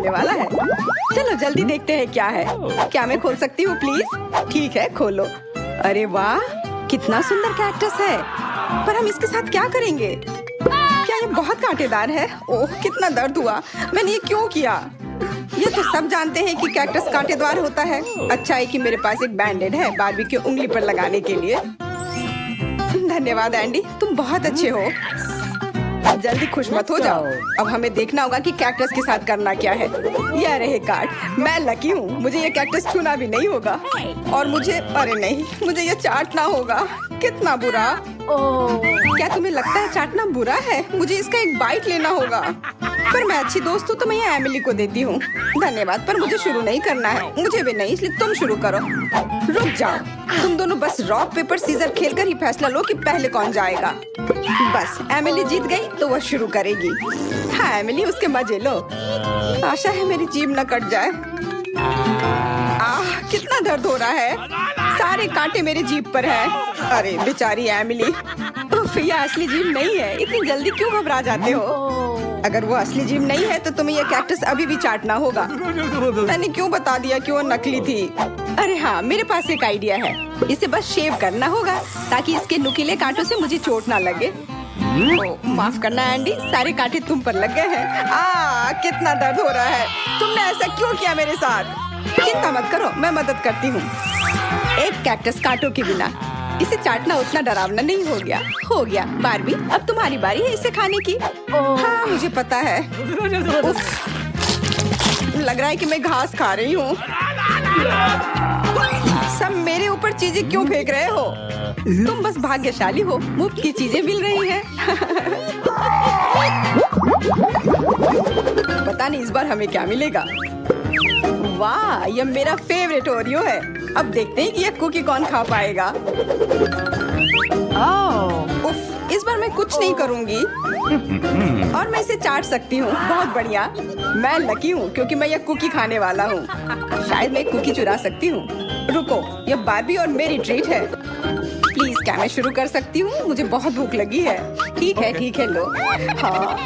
होने वाला है। चलो जल्दी देखते हैं क्या है। क्या मैं खोल सकती हूँ प्लीज? ठीक है, खोलो। अरे वाह, कितना सुंदर कैक्टस है। पर हम इसके साथ क्या करेंगे? क्या ये बहुत कांटेदार है? ओह, कितना दर्द हुआ। मैंने ये क्यों किया? ये तो सब जानते हैं कि कैक्टस कांटेदार होता है। अच्छा है कि मेरे पास एक बैंडेड है बारबी की उंगली पर लगाने के लिए। धन्यवाद एंडी, तुम बहुत अच्छे हो। जल्दी खुश मत हो जाओ। अब हमें देखना होगा कि कैक्टस के साथ करना क्या है। यह रहे कार्ड। मैं लकी हूँ, मुझे ये कैक्टस छूना भी नहीं होगा। और मुझे, अरे नहीं, मुझे ये चाटना होगा। कितना बुरा। क्या तुम्हें लगता है चाटना बुरा है? मुझे इसका एक बाइट लेना होगा। पर मैं अच्छी दोस्त हूँ तो मैं ये एमिली को देती हूँ। धन्यवाद, पर मुझे शुरू नहीं करना है। मुझे भी नहीं, इसलिए तुम शुरू करो। रुक जाओ, तुम दोनों बस रॉक पेपर सीजर खेलकर ही फैसला लो कि पहले कौन जाएगा। बस एमिली जीत गई तो वह शुरू करेगी। हाँ एमिली, उसके मजे लो। आशा है मेरी जीभ न कट जाए। आह, कितना दर्द हो रहा है। सारे कांटे मेरी जीभ पर है। अरे बेचारी एमिली। उफ, यह असली जीभ नहीं है। इतनी जल्दी क्यों घबरा जाते हो? अगर वो असली जीभ नहीं है तो तुम्हें यह कैक्टस अभी भी चाटना होगा। मैंने क्यों बता दिया कि वो नकली थी? अरे हाँ, मेरे पास एक आइडिया है। इसे बस शेव करना होगा ताकि इसके नुकीले कांटों से मुझे चोट ना लगे। माफ करना एंडी, सारे कांटे तुम पर लग गए हैं। कितना दर्द हो रहा है। तुमने ऐसा क्यों किया मेरे साथ? चिंता मत करो, मैं मदद करती हूँ। एक कैक्टस कांटों के बिना इसे चाटना उतना डरावना नहीं हो गया। हो गया बारबी, अब तुम्हारी बारी है इसे खाने की। हाँ मुझे पता है। उफ, लग रहा है कि मैं घास खा रही हूँ। सब मेरे ऊपर चीजें क्यों फेंक रहे हो? तुम बस भाग्यशाली हो, मुफ्त की चीजें मिल रही हैं। पता नहीं इस बार हमें क्या मिलेगा। वाह, यह मेरा फेवरेट ओरियो है। अब देखते हैं कि यह कुकी कौन खा पाएगा। उफ, इस बार मैं कुछ नहीं करूंगी और मैं इसे चाट सकती हूँ। बहुत बढ़िया। मैं लकी हूँ क्योंकि मैं यह कुकी खाने वाला हूँ। शायद मैं कुकी चुरा सकती हूँ। रुको, यह बारबी और मेरी ट्रीट है। प्लीज क्या मैं शुरू कर सकती हूँ? मुझे बहुत भूख लगी है। ठीक है लो। हाँ,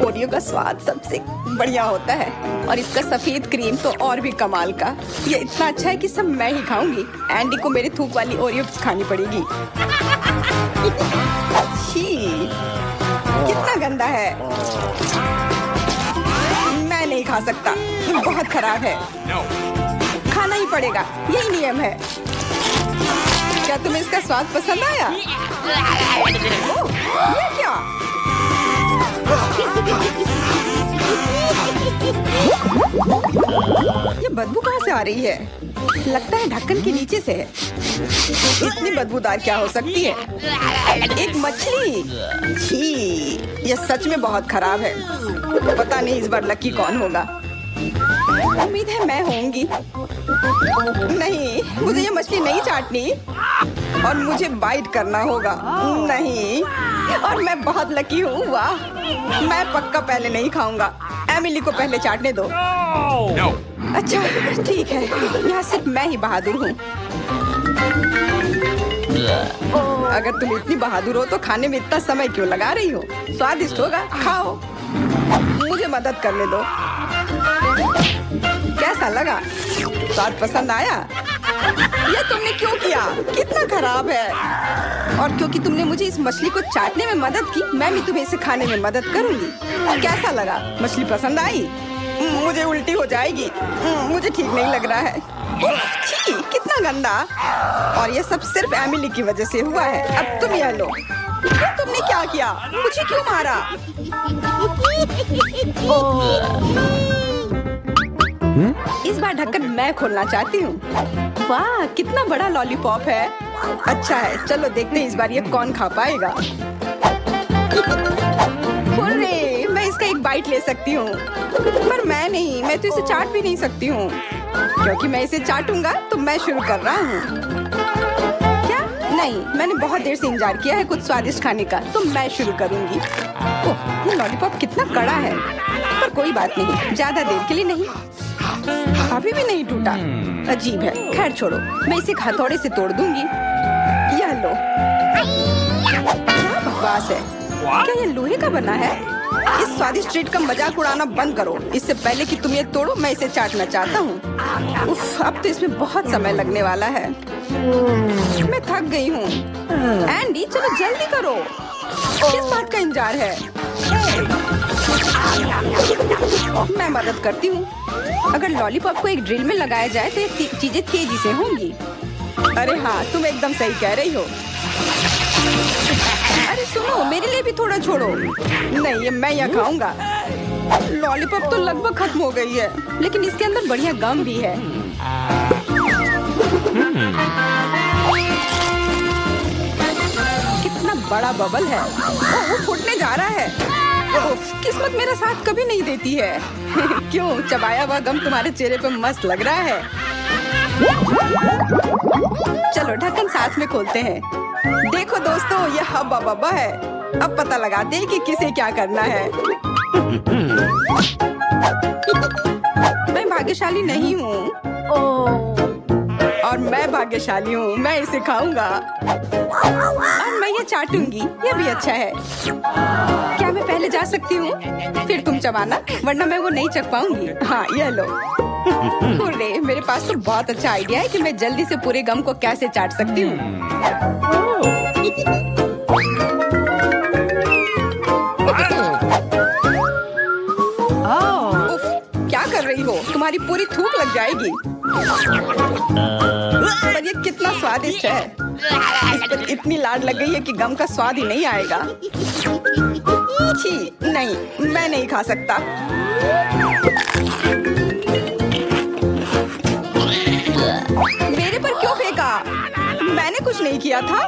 ओरियो का स्वाद सबसे बढ़िया होता है और इसका सफेद क्रीम तो और भी कमाल का। ये इतना अच्छा है कि सब मैं ही खाऊंगी। एंडी को मेरी थूक वाली ओरियो खानी पड़ेगी। छी, कितना गंदा है। मैं नहीं खा सकता, बहुत खराब है। खाना ही पड़ेगा, यही नियम है। क्या तुम्हें इसका स्वाद पसंद आया? ओह, ये क्या? ये बदबू कहाँ से आ रही है? लगता है ढक्कन के नीचे से है। इतनी बदबूदार क्या हो सकती है? एक मछली। छी, ये सच में बहुत खराब है। पता नहीं इस बार लकी कौन होगा। उम्मीद है मैं होंगी। नहीं, मुझे ये मछली नहीं चाटनी और मुझे बाइट करना होगा। नहीं, और मैं बहुत लकी हूँ। वाह, मैं पक्का पहले नहीं खाऊंगा। एमिली को पहले चाटने दो। अच्छा ठीक है, यहाँ सिर्फ मैं ही बहादुर हूँ। अगर तुम इतनी बहादुर हो तो खाने में इतना समय क्यों लगा रही हो? स्वादिष्ट होगा, खाओ। मुझे मदद करने दो। कैसा लगा? स्वाद पसंद आया? ये तुमने क्यों किया? कितना खराब है। और क्योंकि तुमने मुझे इस मछली को चाटने में मदद की, मैं भी तुम्हें इसे खाने में मदद करूंगी। कैसा लगा? मछली पसंद आई? मुझे उल्टी हो जाएगी। मुझे ठीक नहीं लग रहा है। छी, कितना गंदा। और ये सब सिर्फ एमिली की वजह से हुआ है। अब तुम यह लो। तुमने क्या किया? मुझे क्यों मारा? इस बार ढक्कन मैं खोलना चाहती हूँ। वाह, कितना बड़ा लॉलीपॉप है। अच्छा है, चलो देखते हैं इस बार ये कौन खा पाएगा। अरे, मैं इसका एक बाइट ले सकती हूँ, पर मैं नहीं, मैं तो इसे चाट भी नहीं सकती हूँ क्योंकि मैं इसे चाटूंगा तो मैं शुरू कर रहा हूँ। क्या? नहीं, मैंने बहुत देर से इंतजार किया है कुछ स्वादिष्ट खाने का, तो मैं शुरू करूंगी। ओह, ये लॉलीपॉप कितना कड़ा है, पर कोई बात नहीं, ज्यादा देर के लिए नहीं। अभी भी नहीं टूटा, अजीब है। खैर छोड़ो, मैं इसे हथौड़े से तोड़ दूंगी। यह लो। क्या बकवास है? क्या ये लोहे का बना है? इस स्वादिष्ट ट्रीट का मजाक उड़ाना बंद करो। इससे पहले कि तुम ये तोड़ो, मैं इसे चाटना चाहता हूँ। उफ, अब तो इसमें बहुत समय लगने वाला है। मैं थक गई हूँ। एंडी, चलो जल्दी करो। किस बात का इंतजार है? मैं मदद करती हूँ। अगर लॉलीपॉप को एक ड्रिल में लगाया जाए तो ये चीजें तेजी से होंगी। अरे हाँ, तुम एकदम सही कह रही हो। अरे सुनो, मेरे लिए भी थोड़ा छोड़ो। नहीं, ये मैं यहाँ खाऊंगा। लॉलीपॉप तो लगभग खत्म हो गई है, लेकिन इसके अंदर बढ़िया गम भी है। कितना बड़ा बबल है। ओह, वो फूटने जा रहा है। ओह, किस्मत मेरा साथ कभी नहीं देती है। क्यों? चबाया हुआ गम तुम्हारे चेहरे पे मस्त लग रहा है। चलो ढक्कन साथ में खोलते हैं। देखो दोस्तों, ये हब्बा बब्बा है। अब पता लगाते हैं कि किसे क्या करना है। मैं भाग्यशाली नहीं हूँ। और मैं भाग्यशाली हूँ। मैं इसे खाऊंगा और मैं ये चाटूंगी। ये भी अच्छा है। क्या मैं पहले जा सकती हूँ? फिर तुम चबाना, वरना मैं वो नहीं चख पाऊंगी। हाँ, ये लो। अरे, मेरे पास तो बहुत अच्छा आइडिया है कि मैं जल्दी से पूरे गम को कैसे चाट सकती हूँ। उफ, क्या कर रही हो? तुम्हारी पूरी थूक लग जाएगी। पर ये कितना स्वादिष्ट है। इस पर इतनी लाड लग गई है कि गम का स्वाद ही नहीं आएगा। छी, नहीं, मैं नहीं खा सकता। मेरे पर क्यों फेंका? मैंने कुछ नहीं किया था।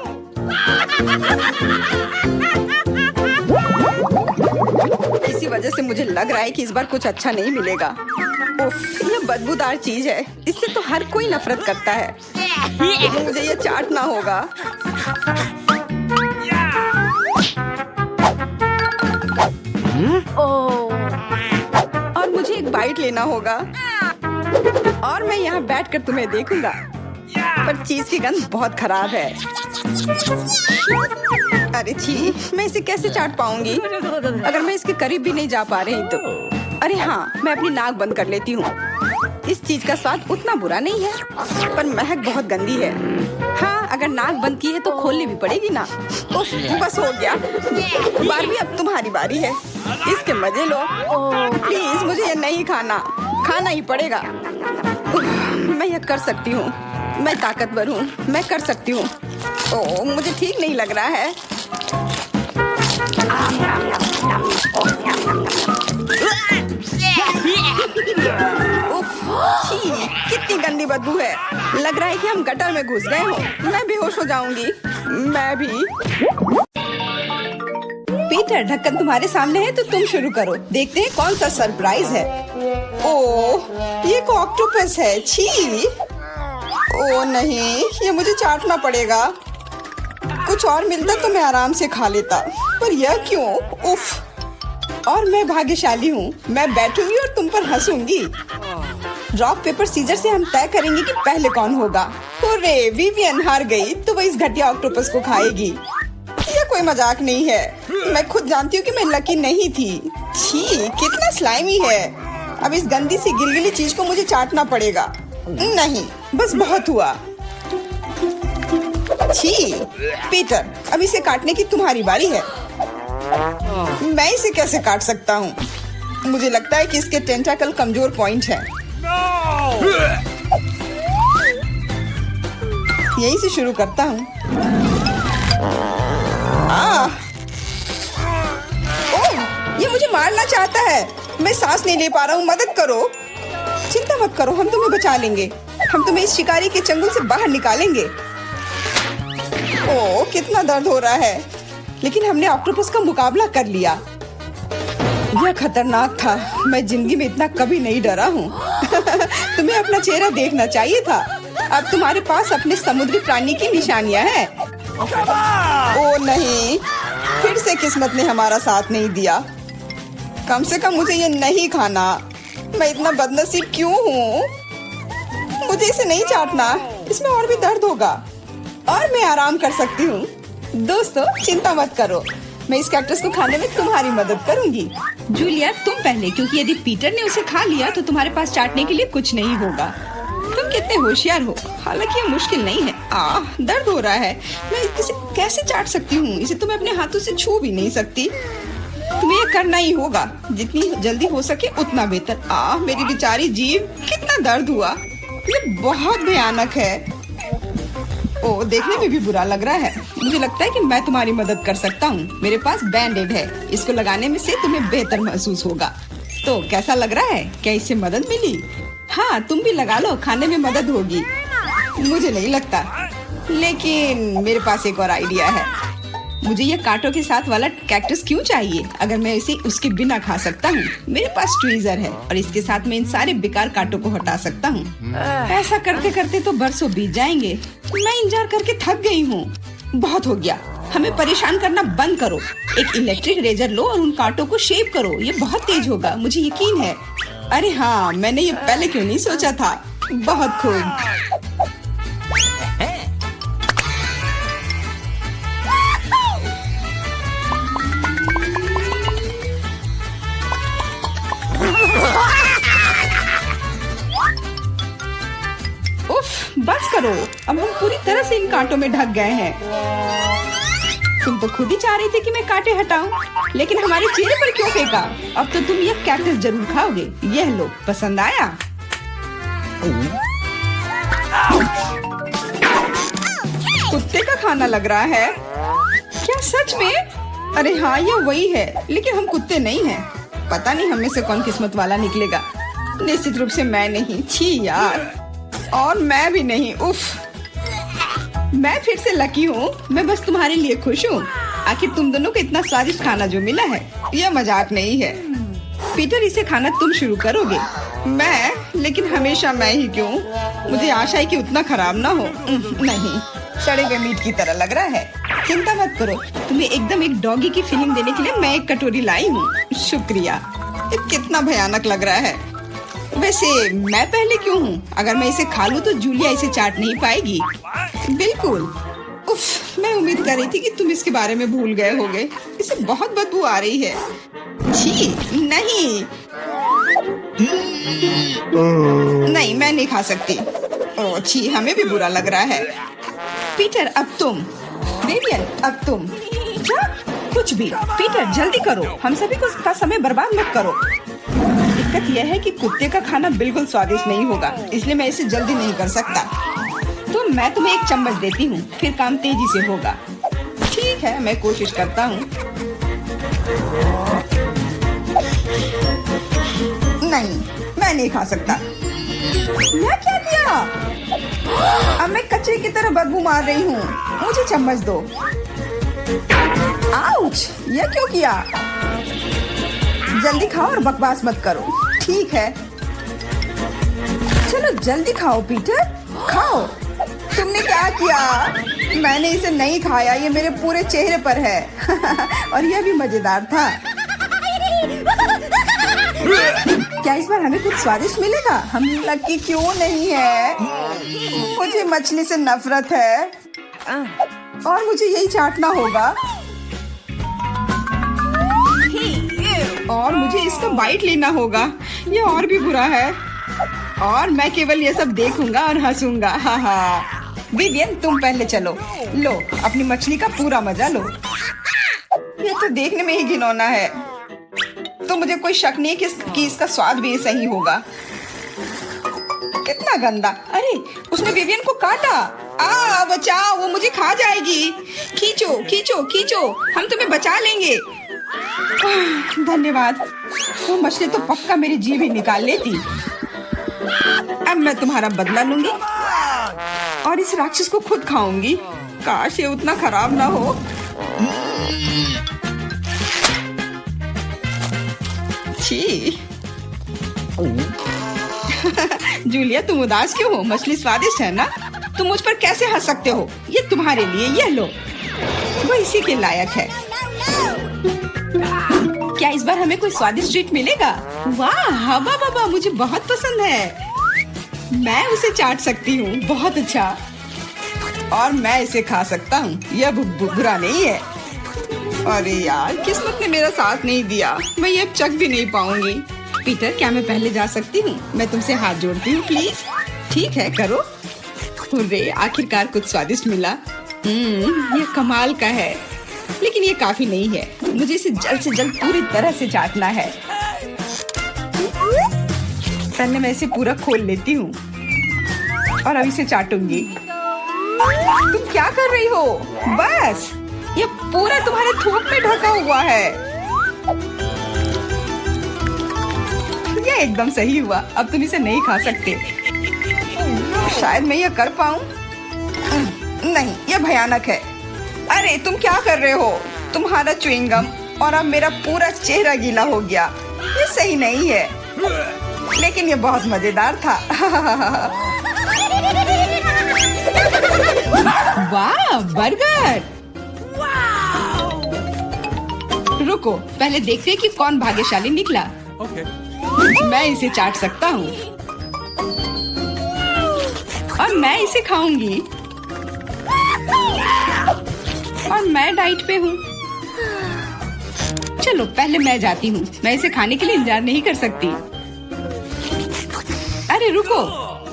इसी वजह से मुझे लग रहा है कि इस बार कुछ अच्छा नहीं मिलेगा। उफ, ये बदबूदार चीज है। इससे तो हर कोई नफरत करता है। मुझे ये चाटना होगा। और मुझे एक बाइट लेना होगा। और मैं यहाँ बैठकर तुम्हें देखूंगा। पर चीज की गंध बहुत खराब है। अरे छी, मैं इसे कैसे चाट पाऊंगी अगर मैं इसके करीब भी नहीं जा पा रही तो। अरे हाँ, मैं अपनी नाक बंद कर लेती हूँ। इस चीज का स्वाद उतना बुरा नहीं है, पर महक बहुत गंदी है। हाँ, अगर नाक बंद की है तो खोलनी भी पड़ेगी ना। उफ, बस हो गया। बारबी, अब तुम्हारी बारी है। इसके मजे लो। प्लीज, मुझे ये नहीं खाना। खाना ही पड़ेगा। मैं ये कर सकती हूँ। मैं ताकतवर हूँ। मैं कर सकती हूँ। ओह, मुझे ठीक नहीं लग रहा है। उफ, छी, कितनी गंदी बदबू है। लग रहा है कि हम गटर में घुस गए हो। मैं बेहोश हो जाऊंगी। मैं भी। पीटर, ढक्कन तुम्हारे सामने है तो तुम शुरू करो। देखते हैं कौन सा सरप्राइज है। ओह, ये एक ऑक्टोपस है। छी। ओह नहीं, ये मुझे चाटना पड़ेगा। कुछ और मिलता तो मैं आराम से खा लेता, पर यह क्यों? उफ। और मैं भाग्यशाली हूँ। मैं बैठूंगी और तुम पर हंसूंगी। रॉक पेपर सीजर से हम तय करेंगे कि पहले कौन होगा। हुर्रे, विवियन हार गई तो वह इस घटिया ऑक्टोपस को खाएगी। यह कोई मजाक नहीं है। मैं खुद जानती हूँ कि मैं लकी नहीं थी। छी, कितना स्लाइमी है। अब इस गंदी सी गिलगिली चीज को मुझे चाटना पड़ेगा। नहीं, बस बहुत हुआ। छी, पीटर, अब इसे काटने की तुम्हारी बारी है। मैं इसे कैसे काट सकता हूँ? मुझे लगता है कि इसके टेंटाकल कमजोर पॉइंट है। यहीं से शुरू करता हूँ। ओह, ये मुझे मारना चाहता है। मैं सांस नहीं ले पा रहा हूँ। मदद करो। चिंता मत करो, हम तुम्हें बचा लेंगे। हम तुम्हें इस शिकारी के चंगुल से बाहर निकालेंगे। ओह, कितना दर्द हो रहा है, लेकिन हमने ऑक्टोपस का मुकाबला कर लिया। यह खतरनाक था। मैं जिंदगी में इतना कभी नहीं डरा हूँ। तुम्हें अपना चेहरा देखना चाहिए था। अब तुम्हारे पास अपने समुद्री प्राणी की निशानियां हैं। ओह नहीं, फिर से किस्मत ने हमारा साथ नहीं दिया। कम से कम मुझे ये नहीं खाना। मैं इतना बदनसीब क्यों हूँ? मुझे इसे नहीं चाटना। इसमें और भी दर्द होगा और मैं आराम कर सकती हूँ। दोस्तों, चिंता मत करो। मैं इस कैक्टस को खाने में तुम्हारी मदद करूंगी। जूलिया तुम पहले, क्योंकि यदि पीटर ने उसे खा लिया तो तुम्हारे पास चाटने के लिए कुछ नहीं होगा। तुम कितने होशियार हो। हालांकि ये मुश्किल नहीं है। दर्द हो रहा है। मैं इसे कैसे चाट सकती हूँ? इसे तो मैं अपने हाथों से छू भी नहीं सकती। तुम्हें ये करना ही होगा, जितनी जल्दी हो सके उतना बेहतर। मेरी बेचारी जीभ, कितना दर्द हुआ। ये बहुत भयानक है। ओ, देखने में भी बुरा लग रहा है। मुझे लगता है कि मैं तुम्हारी मदद कर सकता हूँ। मेरे पास बैंडेड है, इसको लगाने में से तुम्हें बेहतर महसूस होगा। तो कैसा लग रहा है? क्या इससे मदद मिली? हाँ, तुम भी लगा लो, खाने में मदद होगी। मुझे नहीं लगता, लेकिन मेरे पास एक और आइडिया है। मुझे ये कांटों के साथ वाला कैक्टस क्यों चाहिए, अगर मैं इसे उसके बिना खा सकता हूँ। मेरे पास ट्वीजर है और इसके साथ मैं इन सारे बेकार कांटों को हटा सकता हूँ। ऐसा करते करते तो बरसों बीत जाएंगे। मैं इंतजार करके थक गई हूँ। बहुत हो गया, हमें परेशान करना बंद करो। एक इलेक्ट्रिक रेजर लो और उन कांटों को शेव करो। ये बहुत तेज होगा, मुझे यकीन है। अरे हाँ, मैंने ये पहले क्यों नहीं सोचा था। बहुत खूब। उफ, बस करो। अब हम पूरी तरह से इन कांटों में ढक गए हैं। तुम तो खुद ही चाह रही थी कि मैं कांटे हटाऊं, लेकिन हमारे चेहरे पर क्यों फेंका? अब तो तुम ये कैक्टस जरूर खाओगे। यह लो, पसंद आया? कुत्ते का खाना लग रहा है क्या सच में? अरे हाँ, ये वही है, लेकिन हम कुत्ते नहीं हैं। पता नहीं हम में से कौन किस्मत वाला निकलेगा। निश्चित रूप से मैं नहीं। छी यार, और मैं भी नहीं। उफ, मैं फिर से लकी हूँ। मैं बस तुम्हारे लिए खुश हूँ। आखिर तुम दोनों को इतना स्वादिष्ट खाना जो मिला है, यह मजाक नहीं है। पीटर, इसे खाना तुम शुरू करोगे। मैं? लेकिन हमेशा मैं ही क्यों? मुझे आशा है कि उतना खराब ना हो। नहीं, सड़े हुए मीट की तरह लग रहा है। चिंता मत करो, तुम्हें एकदम एक डॉगी की फीलिंग देने के लिए मैं एक कटोरी लाई हूँ। शुक्रिया। ये कितना भयानक लग रहा है। वैसे मैं पहले क्यों हूँ? अगर मैं इसे खा लूँ तो जूलिया इसे चाट नहीं पाएगी। बिल्कुल। उफ, मैं उम्मीद कर रही थी कि तुम इसके बारे में भूल गए होगे। इसे बहुत बदबू आ रही है। छी, नहीं नहीं, मैं नहीं खा सकती। ओह छी, हमें भी बुरा लग रहा है। पीटर, अब तुम। विवियन, अब तुम। क्या? कुछ भी। पीटर, जल्दी करो, हम सभी को का समय बर्बाद मत करो। दिक्कत यह है कि कुत्ते का खाना बिल्कुल स्वादिष्ट नहीं होगा, इसलिए मैं इसे जल्दी नहीं कर सकता। तो मैं तुम्हें एक चम्मच देती हूँ, फिर काम तेजी से होगा। ठीक है, मैं कोशिश करता हूँ। नहीं, मैं नहीं खा सकता। मैं क्या किया? अब मैं कचरे की तरह बदबू मार रही हूँ। मुझे चम्मच दो। आउच! ये क्यों किया? जल्दी खाओ और बकवास मत करो। ठीक है, चलो जल्दी खाओ पीटर, खाओ। तुमने क्या किया? मैंने इसे नहीं खाया, ये मेरे पूरे चेहरे पर है। और यह भी मजेदार था। क्या इस बार हमें कुछ स्वादिष्ट मिलेगा? हम लकी क्यों नहीं है? मुझे मछली से नफरत है और मुझे यही चाटना होगा। और मुझे इसका बाइट लेना होगा। ये और भी बुरा है। और मैं केवल ये सब देखूंगा और हंसूंगा। हाँ हाँ। विवियन, तुम पहले चलो। लो, अपनी मछली का पूरा मजा लो। ये तो देखने में ही घिनौना है, तो मुझे कोई शक नहीं कि इसका स्वाद भी सही होगा। कितना गंदा। अरे, उसने विवियन को काटा। बचाओ, वो मुझे खा जाएगी। खींचो खींचो खींचो, हम तुम्हें बचा लेंगे। धन्यवाद। वो मछली तो पक्का मेरी जीभ ही निकाल लेती। अब मैं तुम्हारा बदला लूंगी और इस राक्षस को खुद खाऊंगी। काश ये उतना खराब ना हो। छी। जूलिया, तुम उदास क्यों हो? मछली स्वादिष्ट है ना? तुम मुझ पर कैसे हंस सकते हो? ये तुम्हारे लिए, ये लो। वो इसी के लायक है। क्या इस बार हमें कोई स्वादिष्ट ट्रीट मिलेगा? वाह, हवा बाबा मुझे बहुत पसंद है। मैं उसे चाट सकती हूँ। बहुत अच्छा। और मैं इसे खा सकता हूँ। यह बुरा नहीं है। अरे यार, किस्मत ने मेरा साथ नहीं दिया। मैं ये अब चख भी नहीं पाऊंगी। पीटर, क्या मैं पहले जा सकती हूँ? मैं तुमसे हाथ जोड़ती हूँ प्लीज। ठीक है, करो। हुर्रे, आखिरकार कुछ स्वादिष्ट मिला। ये कमाल का है, लेकिन ये काफी नहीं है। मुझे इसे जल्द से जल्द पूरी तरह से चाटना है। पहले मैं इसे पूरा खोल लेती हूँ और अब इसे चाटूंगी। तुम क्या कर रही हो? बस, ये पूरा तुम्हारे थूक में ढका हुआ है। ये एकदम सही हुआ। अब तुम इसे नहीं खा सकते। शायद मैं ये कर पाऊं। नहीं, ये भयानक है। अरे तुम क्या कर रहे हो? तुम्हारा च्युइंगम और अब मेरा पूरा चेहरा गीला हो गया। ये सही नहीं है, लेकिन ये बहुत मजेदार था। वाह, बर्गर! रुको, पहले देखते हैं कि कौन भाग्यशाली निकला। मैं इसे चाट सकता हूँ और मैं इसे खाऊंगी। और मैं डाइट पे हूँ। चलो, पहले मैं जाती हूँ। मैं इसे खाने के लिए इंतजार नहीं कर सकती। अरे रुको,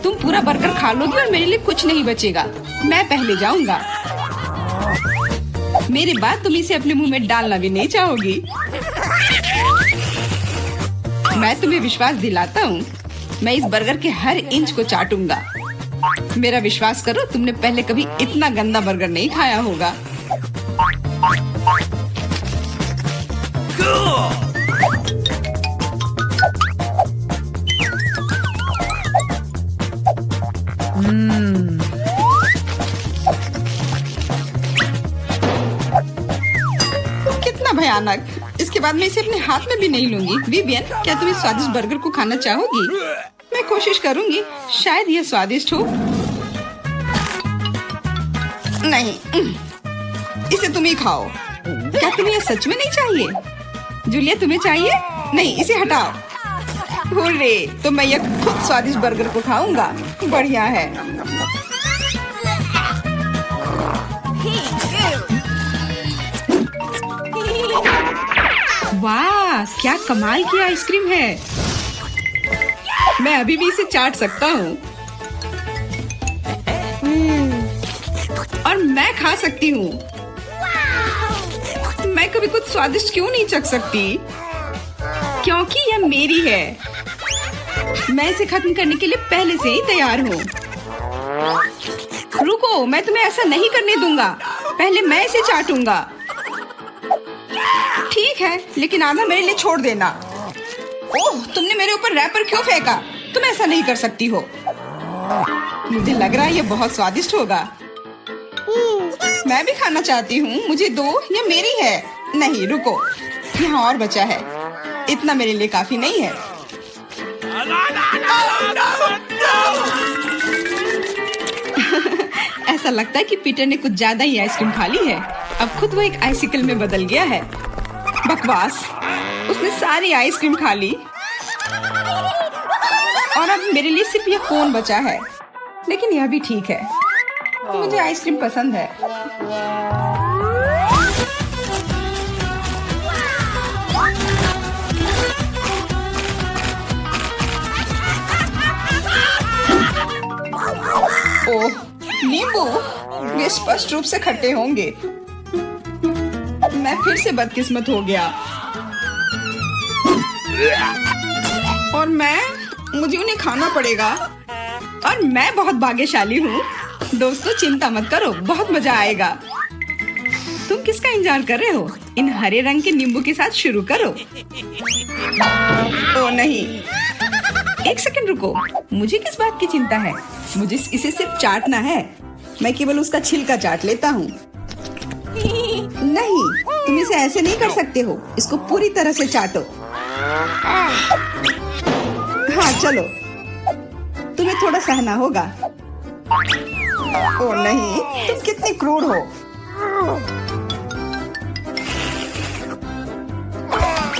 तुम पूरा बर्गर खा लोगी और मेरे लिए कुछ नहीं बचेगा। मैं पहले जाऊंगा। मेरे बाद तुम इसे अपने मुंह में डालना भी नहीं चाहोगी। मैं तुम्हें विश्वास दिलाता हूँ, मैं इस बर्गर के हर इंच को चाटूंगा। मेरा विश्वास करो, तुमने पहले कभी इतना गंदा बर्गर नहीं खाया होगा। कितना भयानक। इसके बाद मैं इसे अपने हाथ में भी नहीं लूंगी। विवियन, क्या तुम इस स्वादिष्ट बर्गर को खाना चाहोगी? मैं कोशिश करूंगी, शायद यह स्वादिष्ट हो। नहीं, इसे तुम ही खाओ। क्या तुम्हें यह सच में नहीं चाहिए? जूलिया, तुम्हें चाहिए? नहीं, इसे हटाओ। हुर्रे, तो मैं यह खुद स्वादिष्ट बर्गर को खाऊंगा। बढ़िया है। वाह, क्या कमाल की आइसक्रीम है। मैं अभी भी इसे चाट सकता हूँ और मैं खा सकती हूँ। मैं कभी कुछ स्वादिष्ट क्यों नहीं चख सकती? क्योंकि यह मेरी है। मैं इसे खत्म करने के लिए पहले से ही तैयार हूँ। रुको, मैं तुम्हें ऐसा नहीं करने दूंगा। पहले मैं इसे चाटूंगा। ठीक है, लेकिन आधा मेरे लिए छोड़ देना। ओह, तुमने मेरे ऊपर रैपर क्यों फेंका? तुम ऐसा नहीं कर सकती हो। मुझे लग रहा है ये बहुत स्वादिष्ट होगा। मैं भी खाना चाहती हूँ। मुझे दो, ये मेरी है। नहीं, रुको, यहाँ और बचा है। इतना मेरे लिए काफी नहीं है। ऐसा लगता है कि पीटर ने कुछ ज्यादा ही आइसक्रीम खा ली है। अब खुद वो एक आइसिकल में बदल गया है। बकवास, उसने सारी आइसक्रीम खा ली और अब मेरे लिए सिर्फ यह कोन बचा है। लेकिन यह भी ठीक है, मुझे आइसक्रीम पसंद है। ओह, नींबू, वे स्पष्ट रूप से खट्टे होंगे। मैं फिर से बदकिस्मत हो गया और मुझे उन्हें खाना पड़ेगा। और मैं बहुत भाग्यशाली हूँ। दोस्तों, चिंता मत करो, बहुत मजा आएगा। तुम किसका इंतजार कर रहे हो? इन हरे रंग के नींबू के साथ शुरू करो। ओ नहीं, एक सेकंड रुको। मुझे किस बात की चिंता है? मुझे इसे सिर्फ चाटना है। मैं केवल उसका छिलका चाट लेता हूँ। नहीं, तुम इसे ऐसे नहीं कर सकते हो। इसको पूरी तरह से चाटो। हाँ, चलो, तुम्हें थोड़ा सहना होगा। ओ नहीं, तुम कितनी क्रूर हो।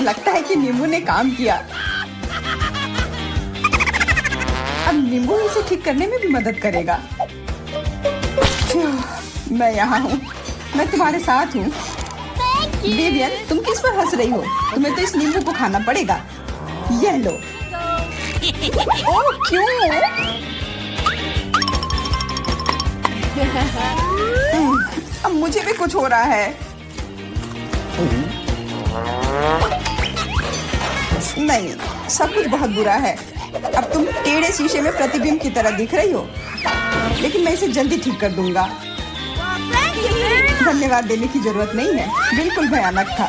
लगता है कि नींबू ने काम किया। अब नींबू इसे ठीक करने में भी मदद करेगा। मैं यहाँ हूँ, मैं तुम्हारे साथ हूँ। विवियन, तुम किस पर हंस रही हो? तुम्हें तो इस नींबू को खाना पड़ेगा। यह लो। ओह क्यों? अब मुझे भी कुछ हो रहा है। नहीं, सब कुछ बहुत बुरा है। अब तुम टेढ़े शीशे में प्रतिबिंब की तरह दिख रही हो, लेकिन मैं इसे जल्दी ठीक कर दूंगा। धन्यवाद देने की जरूरत नहीं है, बिल्कुल भयानक था।